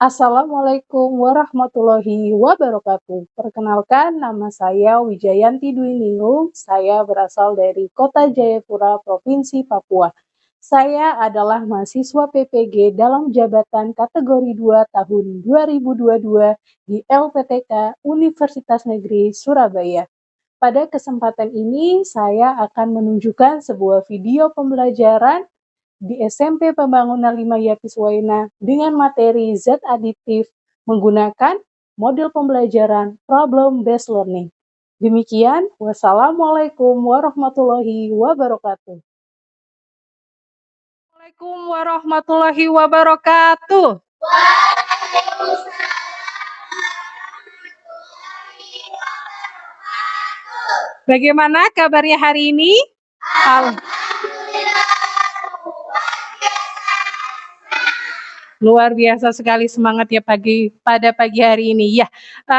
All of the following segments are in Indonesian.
Assalamualaikum warahmatullahi wabarakatuh. Perkenalkan, nama saya Wijayanti Dwi Ningrum. Saya berasal dari Kota Jayapura, Provinsi Papua. Saya adalah mahasiswa PPG dalam jabatan kategori 2 tahun 2022 di LPTK Universitas Negeri Surabaya. Pada kesempatan ini, saya akan menunjukkan sebuah video pembelajaran di SMP Pembangunan 5 Yapiswaina dengan materi zat aditif menggunakan model pembelajaran problem based learning. Demikian, wassalamualaikum warahmatullahi wabarakatuh. Assalamualaikum warahmatullahi wabarakatuh. Bagaimana kabarnya hari ini? Luar biasa sekali semangat ya pada pagi hari ini. Ya,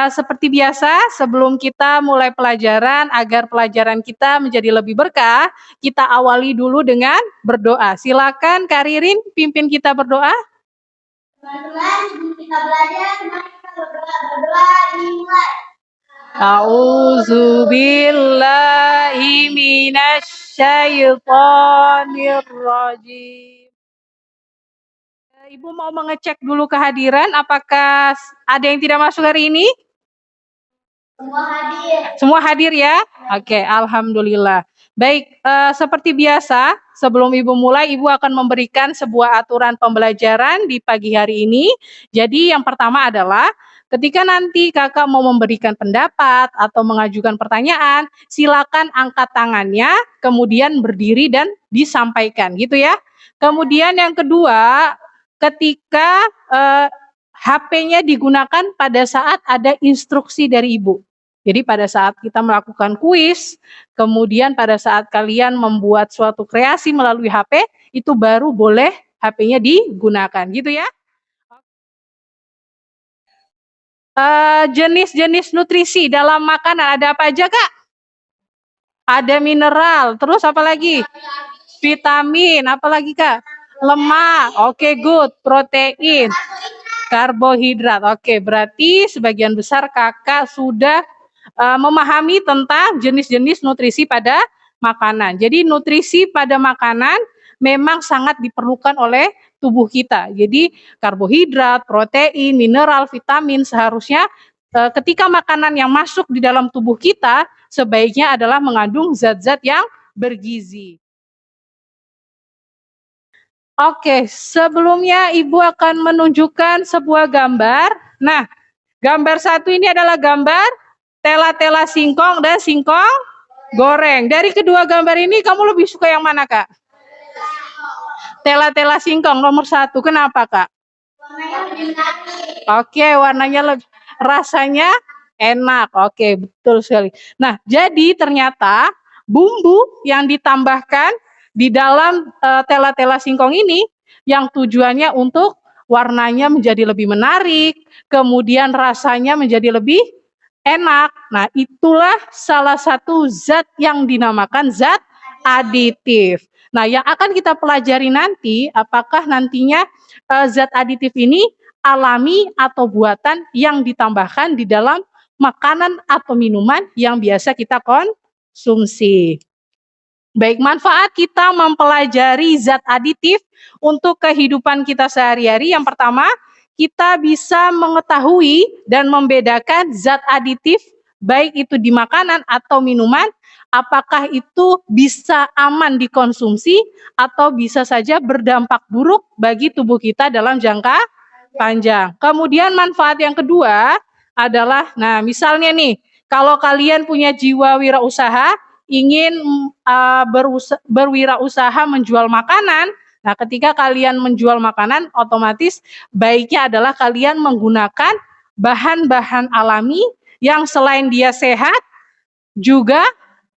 seperti biasa sebelum kita mulai pelajaran, agar pelajaran kita menjadi lebih berkah, kita awali dulu dengan berdoa. Silakan Kak Ririn pimpin kita berdoa. Teman-teman, sebelum kita belajar, mari kita berdoa dimulai. A'udzubillahi minasyaitonir rajim. Ibu mau mengecek dulu kehadiran, apakah ada yang tidak masuk hari ini? Semua hadir. Semua hadir ya? Oke, alhamdulillah. Baik, seperti biasa, sebelum Ibu mulai, Ibu akan memberikan sebuah aturan pembelajaran di pagi hari ini. Jadi yang pertama adalah, ketika nanti kakak mau memberikan pendapat atau mengajukan pertanyaan, silakan angkat tangannya, kemudian berdiri dan disampaikan, gitu ya. Kemudian yang kedua, ketika HP-nya digunakan pada saat ada instruksi dari Ibu. Jadi pada saat kita melakukan kuis, kemudian pada saat kalian membuat suatu kreasi melalui HP, itu baru boleh HP-nya digunakan, gitu ya. Jenis-jenis nutrisi dalam makanan ada apa aja, Kak? Ada mineral, terus apa lagi? Vitamin, apa lagi, Kak? Lemak, oke, good. Protein, karbohidrat, oke. Berarti sebagian besar kakak sudah memahami tentang jenis-jenis nutrisi pada makanan. Jadi nutrisi pada makanan memang sangat diperlukan oleh tubuh kita. Jadi karbohidrat, protein, mineral, vitamin seharusnya ketika makanan yang masuk di dalam tubuh kita sebaiknya adalah mengandung zat-zat yang bergizi. Oke, sebelumnya Ibu akan menunjukkan sebuah gambar. Nah, gambar satu ini adalah gambar tela-tela singkong dan singkong goreng. Dari kedua gambar ini kamu lebih suka yang mana, Kak? Tela-tela singkong nomor 1. Kenapa, Kak? Oke, warnanya lebih, rasanya enak. Oke, betul sekali. Nah, jadi ternyata bumbu yang ditambahkan di dalam tela-tela singkong ini yang tujuannya untuk warnanya menjadi lebih menarik, kemudian rasanya menjadi lebih enak. Nah, itulah salah satu zat yang dinamakan zat aditif. Nah, yang akan kita pelajari nanti, apakah nantinya zat aditif ini alami atau buatan yang ditambahkan di dalam makanan atau minuman yang biasa kita konsumsi. Baik, manfaat kita mempelajari zat aditif untuk kehidupan kita sehari-hari. Yang pertama, kita bisa mengetahui dan membedakan zat aditif, baik itu di makanan atau minuman, apakah itu bisa aman dikonsumsi atau bisa saja berdampak buruk bagi tubuh kita dalam jangka panjang. Kemudian manfaat yang kedua adalah, nah misalnya nih, kalau kalian punya jiwa wirausaha, ingin berwirausaha menjual makanan, nah ketika kalian menjual makanan, otomatis baiknya adalah kalian menggunakan bahan-bahan alami yang selain dia sehat, juga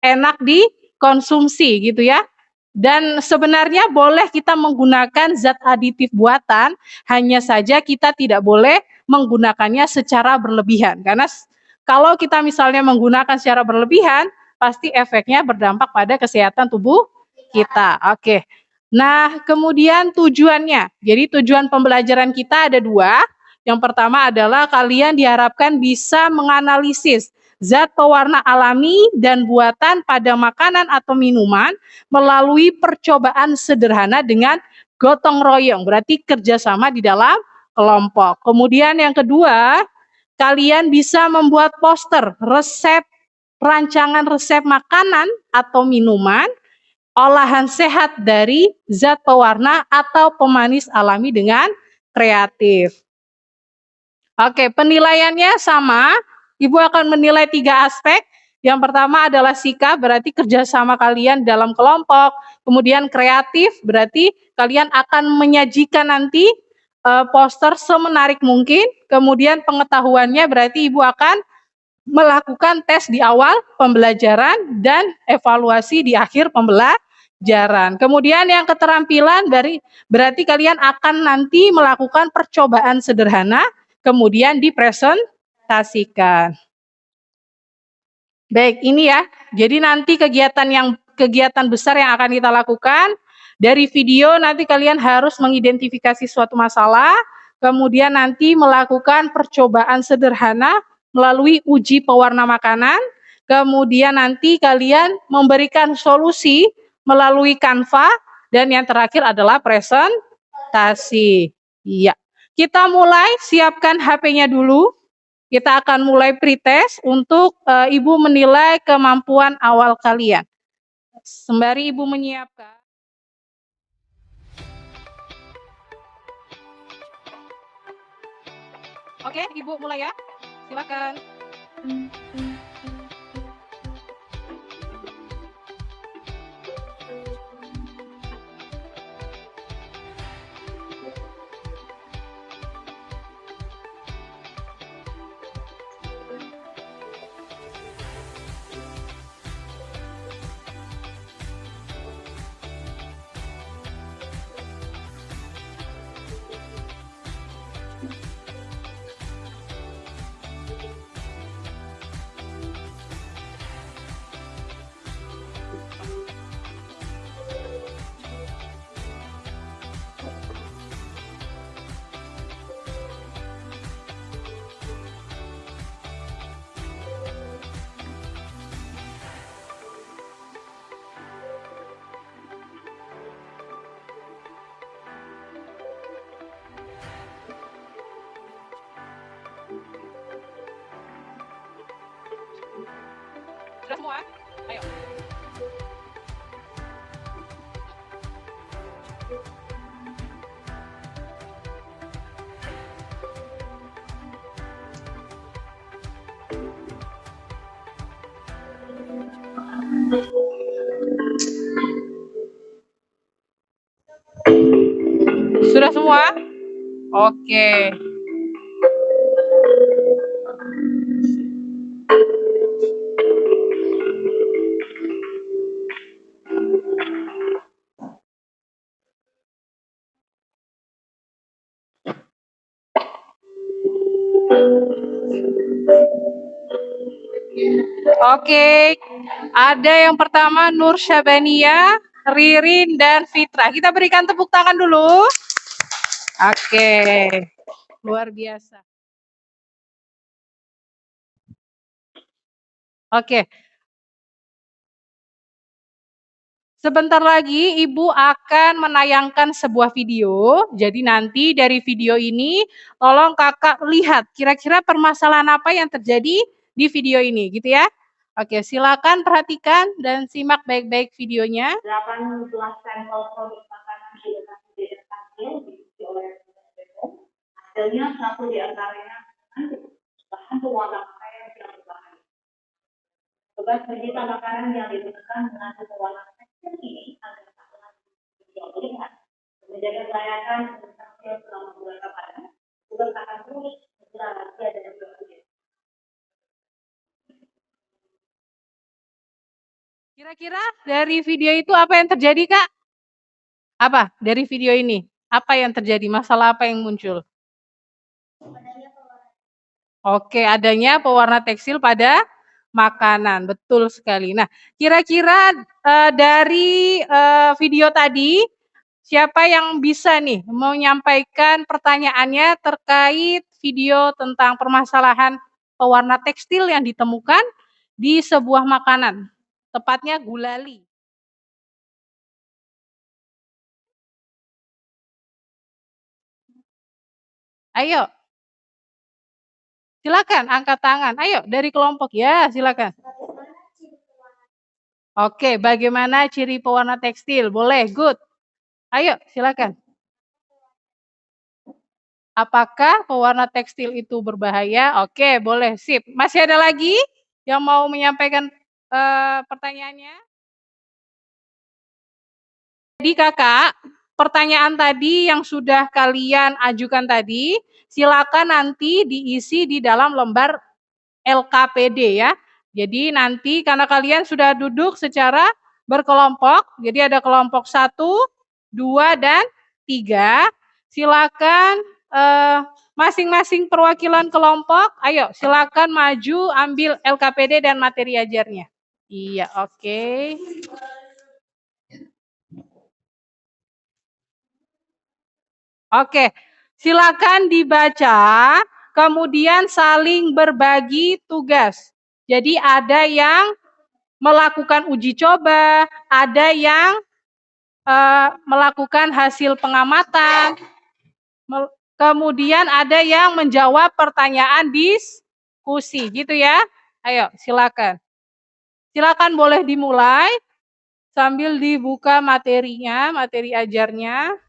enak dikonsumsi gitu ya. Dan sebenarnya boleh kita menggunakan zat aditif buatan, hanya saja kita tidak boleh menggunakannya secara berlebihan. Karena kalau kita misalnya menggunakan secara berlebihan, pasti efeknya berdampak pada kesehatan tubuh kita. Oke. Nah, kemudian tujuannya. Jadi tujuan pembelajaran kita ada 2. Yang pertama adalah kalian diharapkan bisa menganalisis zat pewarna alami dan buatan pada makanan atau minuman melalui percobaan sederhana dengan gotong royong, berarti kerjasama di dalam kelompok. Kemudian yang kedua, kalian bisa membuat poster resep, rancangan resep makanan atau minuman olahan sehat dari zat pewarna atau pemanis alami dengan kreatif. Oke, penilaiannya sama. Ibu akan menilai 3 aspek. Yang pertama adalah sikap, berarti kerjasama kalian dalam kelompok. Kemudian kreatif, berarti kalian akan menyajikan nanti poster semenarik mungkin. Kemudian pengetahuannya, berarti ibu akan melakukan tes di awal pembelajaran dan evaluasi di akhir pembelajaran. Kemudian yang keterampilan berarti kalian akan nanti melakukan percobaan sederhana, kemudian dipresentasikan. Baik, ini ya. Jadi nanti kegiatan besar yang akan kita lakukan dari video, nanti kalian harus mengidentifikasi suatu masalah, kemudian nanti melakukan percobaan sederhana melalui uji pewarna makanan, kemudian nanti kalian memberikan solusi melalui Canva, dan yang terakhir adalah presentasi. Iya. Kita mulai, siapkan HP-nya dulu. Kita akan mulai pretest untuk Ibu menilai kemampuan awal kalian. Sembari Ibu menyiapkan. Oke, Ibu mulai ya. Silakan. Sudah semua? Ayo. Sudah semua? Oke. Oke, ada yang pertama Nur Syabania, Ririn, dan Fitra. Kita berikan tepuk tangan dulu. Oke, luar biasa. Oke. Sebentar lagi Ibu akan menayangkan sebuah video. Jadi nanti dari video ini tolong Kakak lihat kira-kira permasalahan apa yang terjadi di video ini, gitu ya. Oke, silakan perhatikan dan simak baik-baik videonya. 18 sampel produk makanan dengan beda tampil diuji oleh BPOM. Hasilnya satu di antaranya bahan pewarna pakaian yang berbahaya. Tugas pencinta makanan yang ditemukan mengandung pewarna tekstil ini agar tak lagi tidak melihat menjaga kelayakan tampil selama bulan Ramadan. Tugas akan terus segera rahasia dan juga Kira-kira dari video itu apa yang terjadi, Kak? Apa dari video ini? Apa yang terjadi? Masalah apa yang muncul? Oke, adanya pewarna tekstil pada makanan, betul sekali. Nah, kira-kira dari video tadi, siapa yang bisa nih menyampaikan pertanyaannya terkait video tentang permasalahan pewarna tekstil yang ditemukan di sebuah makanan, tepatnya gulali. Ayo, silakan angkat tangan. Ayo dari kelompok ya, silakan. Oke, bagaimana ciri pewarna tekstil? Boleh, good. Ayo, silakan. Apakah pewarna tekstil itu berbahaya? Oke, boleh, sip. Masih ada lagi yang mau menyampaikan pertanyaannya? Jadi kakak, pertanyaan tadi yang sudah kalian ajukan tadi, silakan nanti diisi di dalam lembar LKPD ya. Jadi nanti karena kalian sudah duduk secara berkelompok, jadi ada kelompok 1, 2, dan 3. Silakan masing-masing perwakilan kelompok, ayo silakan maju ambil LKPD dan materi ajarnya. Iya, oke. Oke, silakan dibaca, kemudian saling berbagi tugas. Jadi ada yang melakukan uji coba, ada yang melakukan hasil pengamatan, kemudian ada yang menjawab pertanyaan diskusi, gitu ya. Ayo, silakan. Silakan boleh dimulai sambil dibuka materinya, materi ajarnya.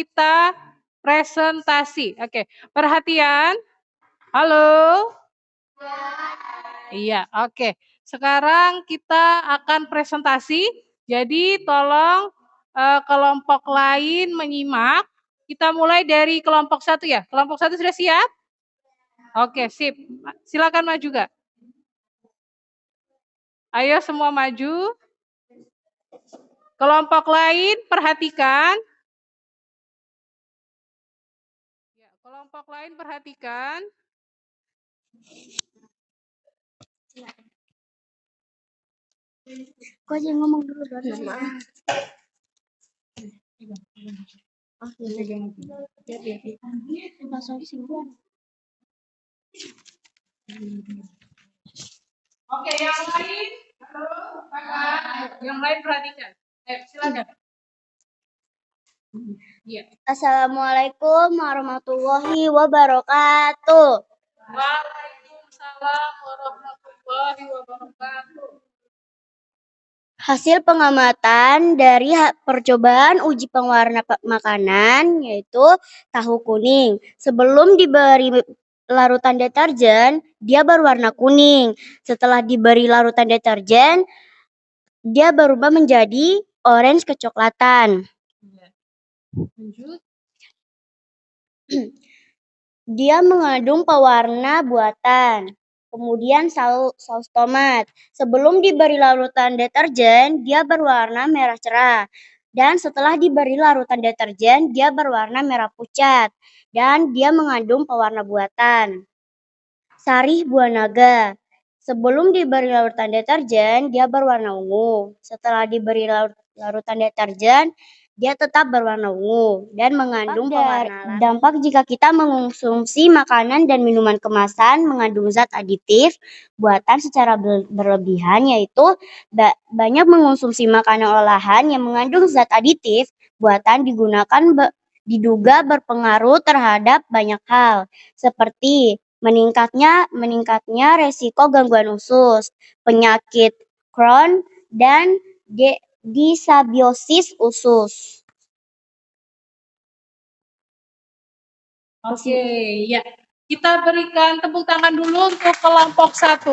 kita presentasi. Oke, perhatian. Halo? Iya, oke. Sekarang kita akan presentasi. Jadi tolong kelompok lain menyimak. Kita mulai dari kelompok 1 ya. Kelompok 1 sudah siap? Oke, sip. Silakan maju, Kak. Ayo semua maju. Kelompok lain perhatikan. Ya, kelompok lain perhatikan. Kok aja ngomong dulu dong. Langsung simpan. Oke, yang lain. Halo, Kakak. Yang lain perhatikan. Silakan. Iya. Assalamualaikum warahmatullahi wabarakatuh. Waalaikumsalam warahmatullahi wabarakatuh. Hasil pengamatan dari percobaan uji pewarna makanan yaitu tahu kuning. Sebelum diberi larutan deterjen, dia berwarna kuning. Setelah diberi larutan deterjen, dia berubah menjadi orange kecoklatan. Lanjut. Dia mengandung pewarna buatan. Kemudian saus tomat. Sebelum diberi larutan deterjen, dia berwarna merah cerah. Dan setelah diberi larutan deterjen, dia berwarna merah pucat. Dan dia mengandung pewarna buatan. Sarih buah naga. Sebelum diberi larutan deterjen, dia berwarna ungu. Setelah diberi larutan deterjen, dia tetap berwarna ungu dan mengandung pewarna alami. Dampak jika kita mengonsumsi makanan dan minuman kemasan mengandung zat aditif buatan secara berlebihan, yaitu banyak mengonsumsi makanan olahan yang mengandung zat aditif buatan diduga berpengaruh terhadap banyak hal, seperti meningkatnya resiko gangguan usus, penyakit Crohn, dan disabiosis usus. Oke, ya. Kita berikan tepuk tangan dulu untuk kelompok 1.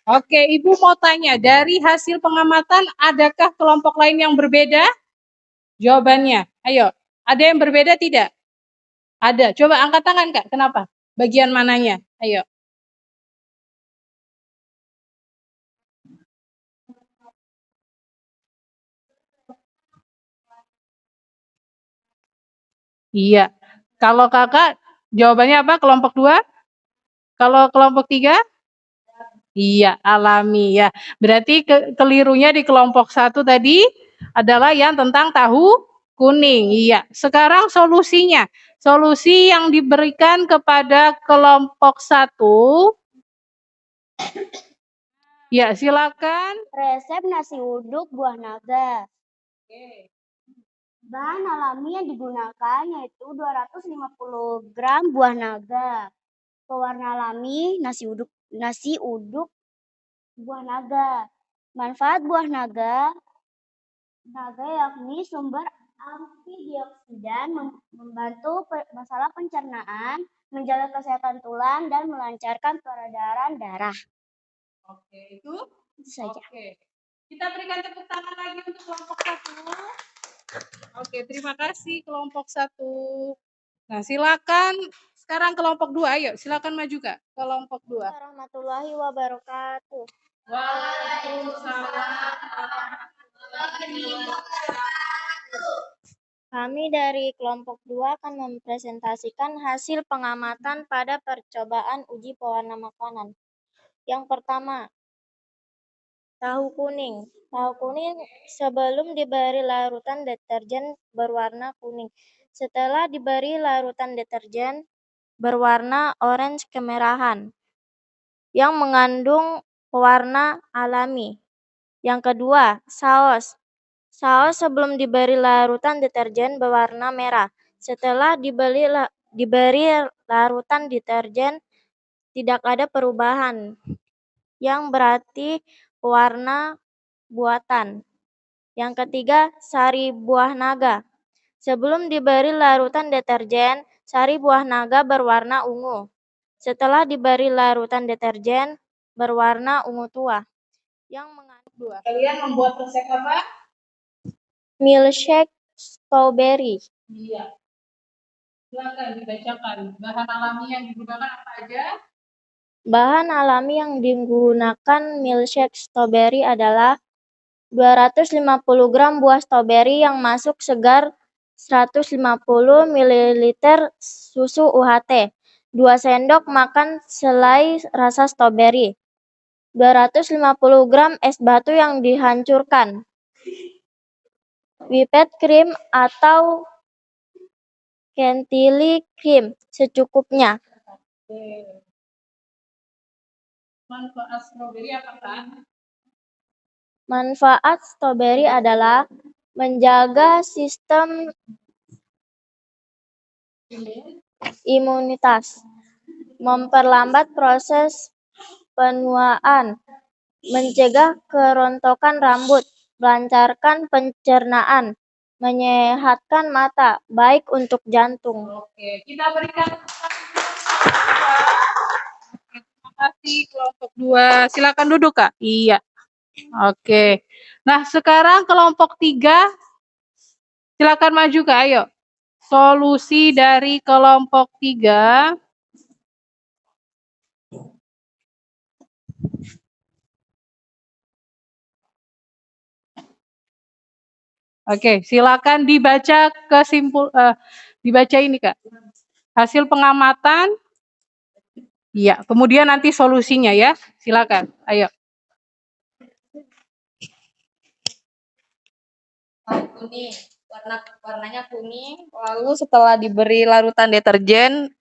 Oke, Ibu mau tanya, dari hasil pengamatan adakah kelompok lain yang berbeda? Jawabannya, ayo. Ada yang berbeda tidak? Ada. Coba angkat tangan, Kak. Kenapa? Bagian mananya? Ayo. Iya. Kalau Kakak jawabannya apa? Kelompok 2? Kalau kelompok 3? Iya, alami ya. Berarti kelirunya di kelompok 1 tadi adalah yang tentang tahu kuning. Iya. Sekarang solusinya. Solusi yang diberikan kepada kelompok 1. Ya, silakan. Resep nasi uduk buah naga. Oke. Bahan alami yang digunakan yaitu 250 gram buah naga. Pewarna alami nasi uduk buah naga. Manfaat buah naga yakni sumber antioksidan, membantu masalah pencernaan, menjaga kesehatan tulang, dan melancarkan peredaran darah. Oke, itu saja. Oke. Kita berikan tepuk tangan lagi untuk kelompok 1. Oke, terima kasih kelompok 1. Nah, silakan sekarang kelompok 2. Ayo, silakan maju, Kak. Kelompok 2. Warahmatullahi wabarakatuh. Waalaikumsalam warahmatullahi wabarakatuh. Kami dari kelompok 2 akan mempresentasikan hasil pengamatan pada percobaan uji pewarna makanan. Yang pertama, tahu kuning. Tahu kuning sebelum diberi larutan deterjen berwarna kuning. Setelah diberi larutan deterjen berwarna orange kemerahan yang mengandung pewarna alami. Yang kedua, saus. Saus sebelum diberi larutan deterjen berwarna merah. Setelah diberi larutan deterjen tidak ada perubahan, yang berarti pewarna buatan. Yang ketiga, sari buah naga. Sebelum diberi larutan deterjen, sari buah naga berwarna ungu. Setelah diberi larutan deterjen, berwarna ungu tua. Yang mengandung Kalian membuat resep apa? milkshake strawberry. Iya. Silakan dibacakan. Bahan alami yang digunakan apa aja? Bahan alami yang digunakan milkshake strawberry adalah 250 gram buah stroberi yang masuk segar, 150 ml susu UHT, 2 sendok makan selai rasa stroberi, 250 gram es batu yang dihancurkan, whipped cream atau chantilly cream secukupnya. Oke. Manfaat stroberi apakah? Manfaat stroberi adalah menjaga sistem imunitas, memperlambat proses penuaan, mencegah kerontokan rambut, melancarkan pencernaan, menyehatkan mata, baik untuk jantung. Oke, kita berikan terima kasih kelompok 2. Silakan duduk, Kak. Iya. Oke. Nah, sekarang kelompok 3 silakan maju, Kak. Ayo. Solusi dari kelompok 3. Oke, silakan dibaca dibaca ini, Kak. Hasil pengamatan. Iya, kemudian nanti solusinya ya. Silakan. Ayo. Kuning, warnanya kuning. Lalu setelah diberi larutan deterjen,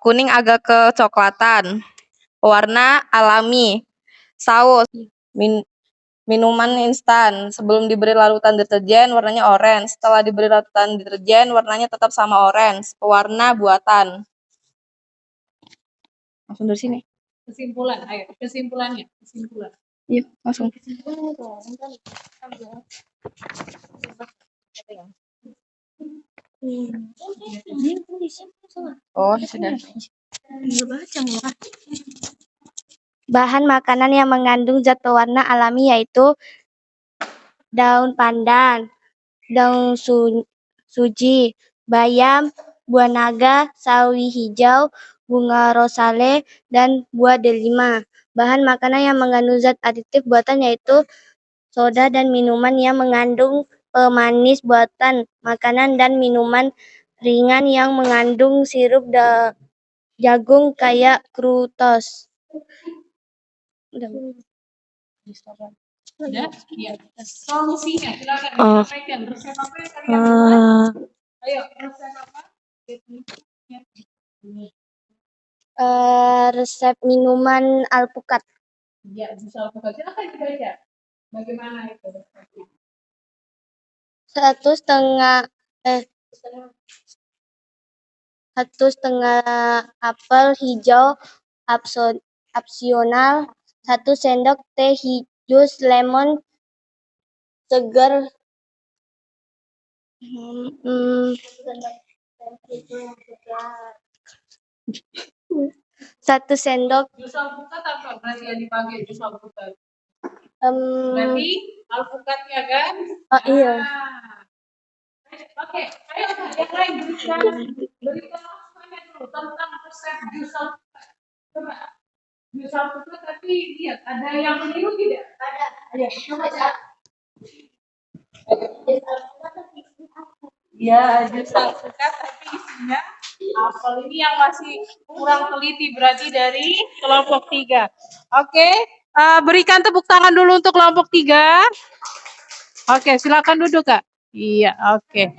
kuning agak kecoklatan. Warna alami. Saus, minuman instan. Sebelum diberi larutan deterjen, warnanya orange. Setelah diberi larutan deterjen, warnanya tetap sama orange. Pewarna buatan. Langsung dari sini. Kesimpulan, ayo. Kesimpulannya. Kesimpulan. Iya, langsung. Oh, sudah. Bahan makanan yang mengandung zat pewarna alami yaitu daun pandan, daun suji, bayam, buah naga, sawi hijau, bunga rosale, dan buah delima. Bahan makanan yang mengandung zat aditif buatan yaitu soda dan minuman yang mengandung pemanis buatan, makanan dan minuman ringan yang mengandung sirup jagung kayak fructose. Udah. Udah? Iya. Solusinya silakan disampaikan. Resep apa yang kalian buat? Ayo, resep apa? Resep minuman alpukat. Ya, bisa buka. Silakan dibaca. Bagaimana itu resepnya? 1,5 apel hijau opsional, 1 sendok teh jus lemon segar, 1 sendok Jus alpukat apa? Berarti yang dipakai jus alpukat. em, Berarti alpukatnya kan? oh iya. Oke, ayo Kak, yang lain berikan masukannya dulu tentang resep jus alpukat. Coba jus alpukat, tapi lihat ada yang keliru tidak? Ada. Ayo, coba. Ya, jus alpukat tapi isinya apel. Ini yang masih kurang teliti berarti dari kelompok 3. Oke, berikan tepuk tangan dulu untuk kelompok 3. Oke, silakan duduk, Kak. Iya, oke.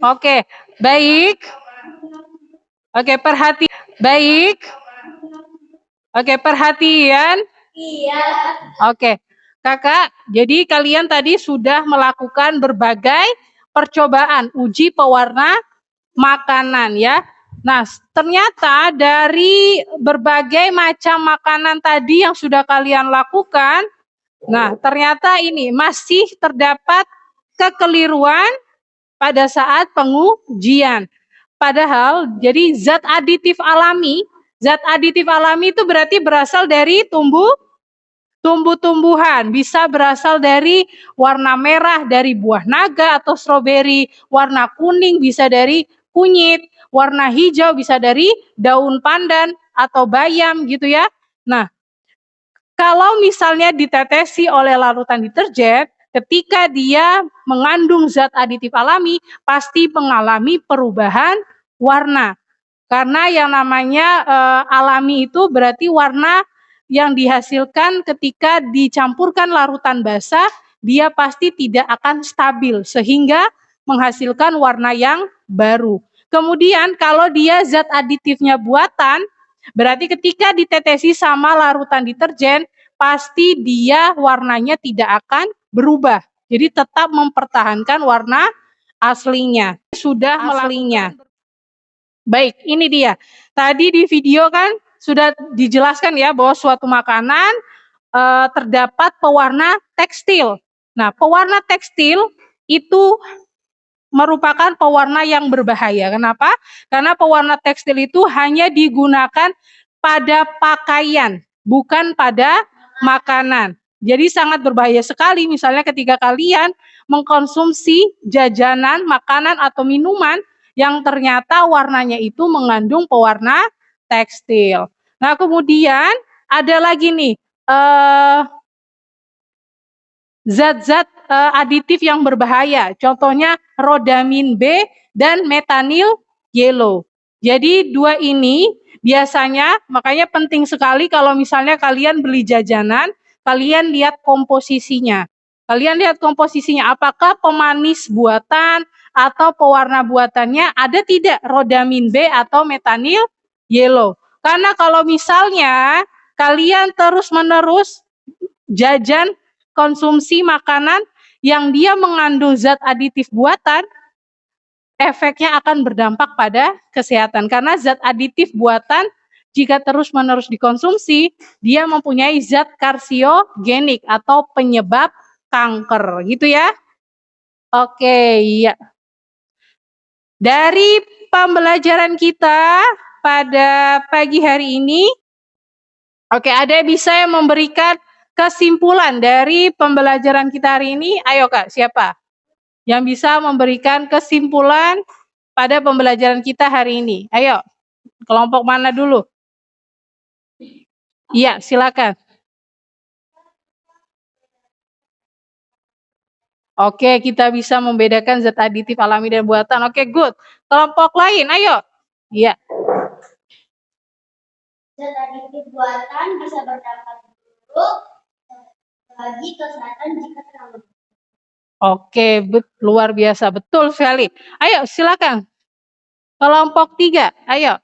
Oke, baik. Oke, baik. Oke, perhatian. Iya. Oke, Kakak, jadi kalian tadi sudah melakukan berbagai percobaan uji pewarna makanan ya. Nah, ternyata dari berbagai macam makanan tadi yang sudah kalian lakukan, nah ternyata ini masih terdapat kekeliruan pada saat pengujian. Padahal jadi zat aditif alami itu berarti berasal dari tumbuh-tumbuhan, bisa berasal dari warna merah dari buah naga atau stroberi, warna kuning bisa dari kunyit, warna hijau bisa dari daun pandan atau bayam gitu ya. Nah, kalau misalnya ditetesi oleh larutan deterjen, ketika dia mengandung zat aditif alami, pasti mengalami perubahan warna. Karena yang namanya alami itu berarti warna yang dihasilkan ketika dicampurkan larutan basah, dia pasti tidak akan stabil sehingga menghasilkan warna yang baru. Kemudian kalau dia zat aditifnya buatan, berarti ketika ditetesi sama larutan deterjen, pasti dia warnanya tidak akan berubah. Jadi tetap mempertahankan warna aslinya. Sudah melakukan. Baik, ini dia. Tadi di video kan sudah dijelaskan ya bahwa suatu makanan terdapat pewarna tekstil. Nah, pewarna tekstil itu merupakan pewarna yang berbahaya. Kenapa? Karena pewarna tekstil itu hanya digunakan pada pakaian, bukan pada makanan. Jadi sangat berbahaya sekali misalnya ketika kalian mengkonsumsi jajanan, makanan atau minuman yang ternyata warnanya itu mengandung pewarna tekstil. Nah, kemudian ada lagi nih zat-zat aditif yang berbahaya. Contohnya rodamin B dan metanil yellow. Jadi dua ini biasanya makanya penting sekali kalau misalnya kalian beli jajanan, kalian lihat komposisinya. Kalian lihat komposisinya apakah pemanis buatan atau pewarna buatannya ada tidak rodamin B atau metanil yellow. Karena kalau misalnya kalian terus-menerus jajan konsumsi makanan yang dia mengandung zat aditif buatan, efeknya akan berdampak pada kesehatan. Karena zat aditif buatan jika terus-menerus dikonsumsi, dia mempunyai zat karsiogenik atau penyebab kanker, gitu ya. Oke, iya. Dari pembelajaran kita pada pagi hari ini, oke, ada bisa yang memberikan kesimpulan dari pembelajaran kita hari ini? Ayo Kak, siapa? Yang bisa memberikan kesimpulan pada pembelajaran kita hari ini. Ayo, kelompok mana dulu? Iya, silakan. Oke, kita bisa membedakan zat aditif alami dan buatan. Oke, good. Kelompok lain, ayo. Iya. Zat aditif buatan bisa berdampak buruk bagi kesehatan jika terlalu. Oke, luar biasa, betul sekali. Ayo, silakan. Kelompok 3, ayo.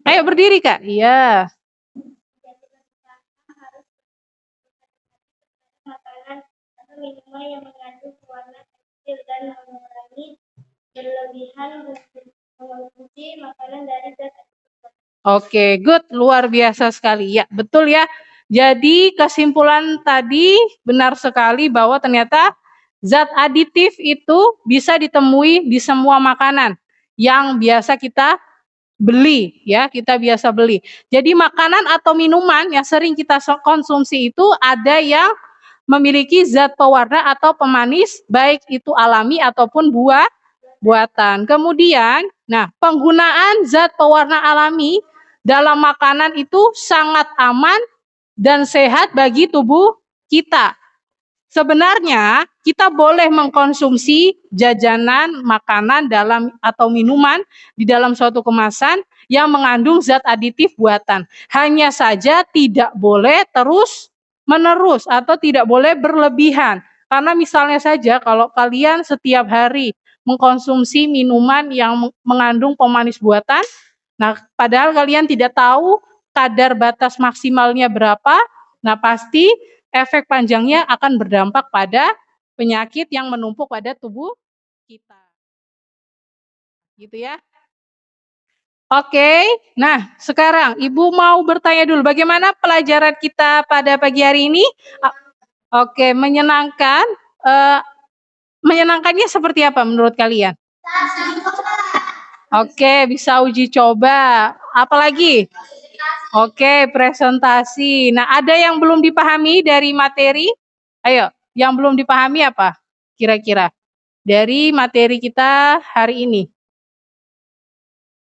Ayo berdiri, Kak. Iya. Makanan atau minuman yang mengandung pewarna tekstil dan mengurangi berlebihan mengonsumsi makanan dari zat aditif. Oke, good, luar biasa sekali. Ya, betul ya. Jadi kesimpulan tadi benar sekali bahwa ternyata zat aditif itu bisa ditemui di semua makanan yang biasa kita beli ya, kita biasa beli. Jadi makanan atau minuman yang sering kita konsumsi itu ada yang memiliki zat pewarna atau pemanis baik itu alami ataupun buatan. Kemudian, nah, penggunaan zat pewarna alami dalam makanan itu sangat aman dan sehat bagi tubuh kita. Sebenarnya kita boleh mengkonsumsi jajanan, makanan dalam atau minuman di dalam suatu kemasan yang mengandung zat aditif buatan. Hanya saja tidak boleh terus-menerus atau tidak boleh berlebihan. Karena misalnya saja kalau kalian setiap hari mengkonsumsi minuman yang mengandung pemanis buatan, nah padahal kalian tidak tahu kadar batas maksimalnya berapa, nah pasti efek panjangnya akan berdampak pada penyakit yang menumpuk pada tubuh kita. gitu ya. Oke, nah sekarang Ibu mau bertanya dulu, bagaimana pelajaran kita pada pagi hari ini? Oke, menyenangkan. Menyenangkannya seperti apa menurut kalian? Oke, bisa uji coba. Apalagi? Oke, presentasi. Nah, ada yang belum dipahami dari materi? Ayo, yang belum dipahami apa? Kira-kira dari materi kita hari ini.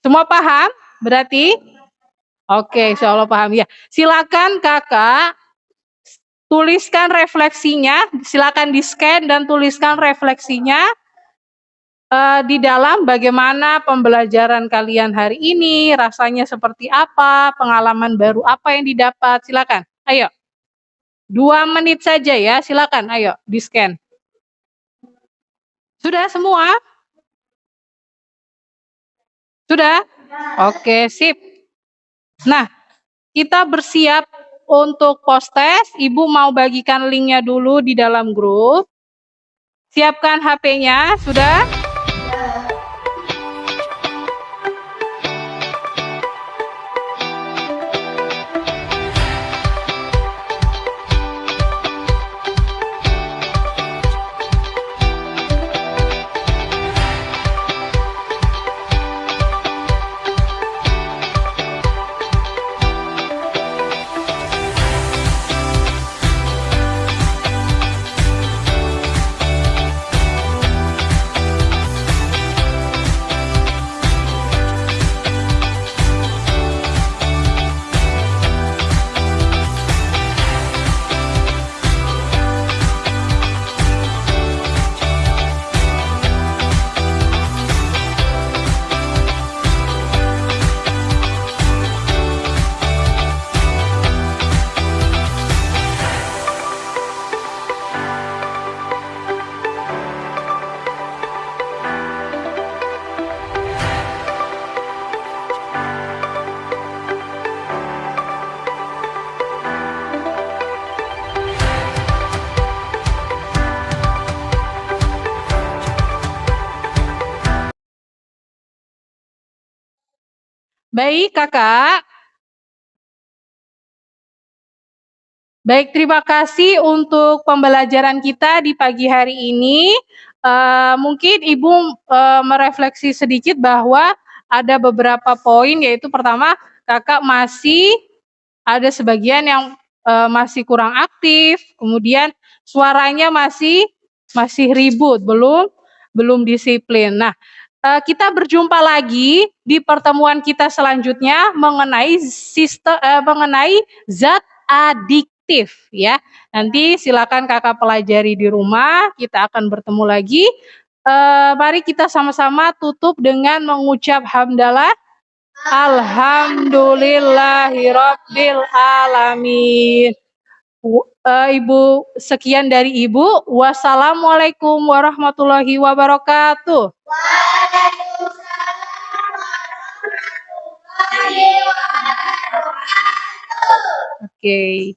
Semua paham? Berarti? Oke, insya Allah paham ya. Silakan kakak tuliskan refleksinya, silakan di-scan dan tuliskan refleksinya di dalam bagaimana pembelajaran kalian hari ini, rasanya seperti apa, pengalaman baru apa yang didapat, silakan. Ayo, 2 menit saja ya, silakan. Ayo, di-scan. Sudah semua? Sudah? Oke, sip. Nah, kita bersiap untuk post-test. Ibu mau bagikan linknya dulu di dalam grup. Siapkan HP-nya, sudah? Baik, kakak. Baik, terima kasih untuk pembelajaran kita di pagi hari ini. Mungkin Ibu merefleksi sedikit bahwa ada beberapa poin, yaitu pertama, kakak masih ada sebagian yang masih kurang aktif, kemudian suaranya masih ribut, belum disiplin. Nah, kita berjumpa lagi di pertemuan kita selanjutnya mengenai zat adiktif ya. Nanti silakan kakak pelajari di rumah. Kita akan bertemu lagi. Mari kita sama-sama tutup dengan mengucap hamdalah. Alhamdulillahirabbil alamin. Ibu, sekian dari Ibu. Wassalamualaikum warahmatullahi wabarakatuh. Waalaikumsalam warahmatullahi wabarakatuh. Oke.